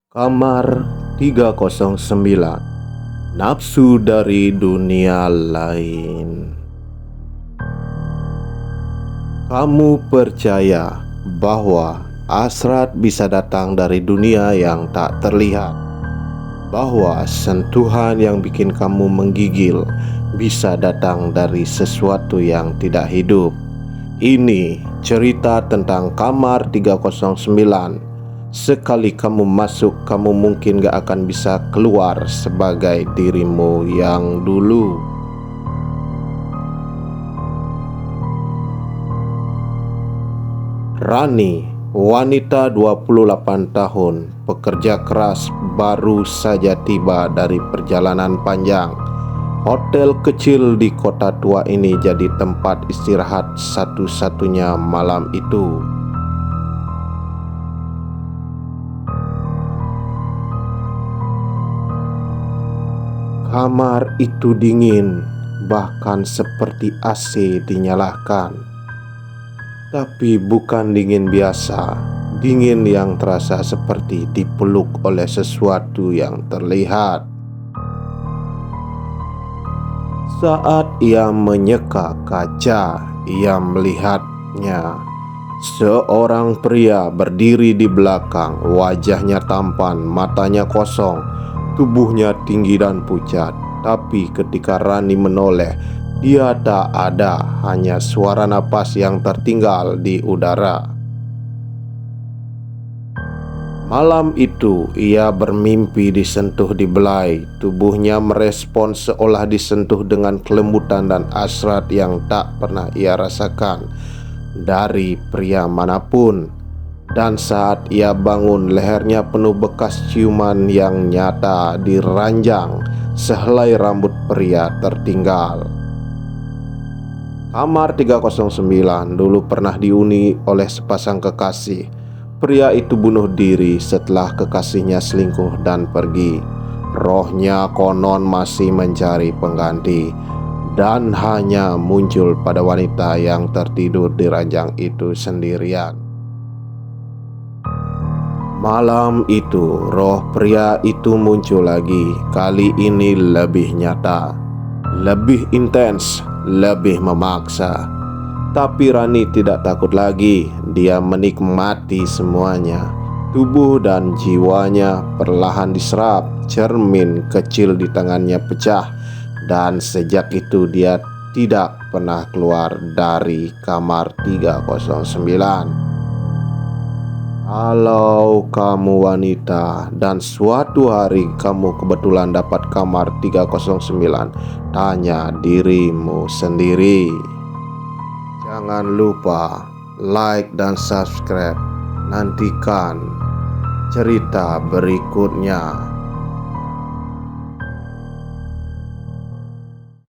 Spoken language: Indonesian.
Kamar 309. Nafsu dari dunia lain. Kamu percaya bahwa hasrat bisa datang dari dunia yang tak terlihat, bahwa sentuhan yang bikin kamu menggigil bisa datang dari sesuatu yang tidak hidup. Ini cerita tentang kamar 309. Sekali kamu masuk, kamu mungkin gak akan bisa keluar sebagai dirimu yang dulu. Rani, wanita 28 tahun, pekerja keras, baru saja tiba dari perjalanan panjang. Hotel kecil di kota tua ini jadi tempat istirahat satu-satunya malam itu. Kamar itu dingin, bahkan seperti AC dinyalakan. Tapi bukan dingin biasa, dingin yang terasa seperti dipeluk oleh sesuatu yang terlihat. Saat ia menyeka kaca, ia melihatnya. Seorang pria berdiri di belakang, wajahnya tampan, matanya kosong, tubuhnya tinggi dan pucat. Tapi ketika Rani menoleh, dia tak ada, hanya suara napas yang tertinggal di udara. Malam itu ia bermimpi disentuh di belai. Tubuhnya merespon seolah disentuh dengan kelembutan dan hasrat yang tak pernah ia rasakan dari pria manapun. Dan saat ia bangun, lehernya penuh bekas ciuman yang nyata di ranjang. Sehelai rambut pria tertinggal. Kamar 309 dulu pernah dihuni oleh sepasang kekasih. Pria itu bunuh diri setelah kekasihnya selingkuh dan pergi. Rohnya konon masih mencari pengganti dan hanya muncul pada wanita yang tertidur di ranjang itu sendirian. Malam itu, roh pria itu muncul lagi. Kali ini lebih nyata, lebih intens, lebih memaksa. Tapi Rani tidak takut lagi. Dia menikmati semuanya. Tubuh dan jiwanya perlahan diserap. Cermin kecil di tangannya pecah. Dan sejak itu dia tidak pernah keluar dari kamar 309. Kalau kamu wanita dan suatu hari kamu kebetulan dapat kamar 309, tanya dirimu sendiri. Jangan lupa like dan subscribe. Nantikan cerita berikutnya.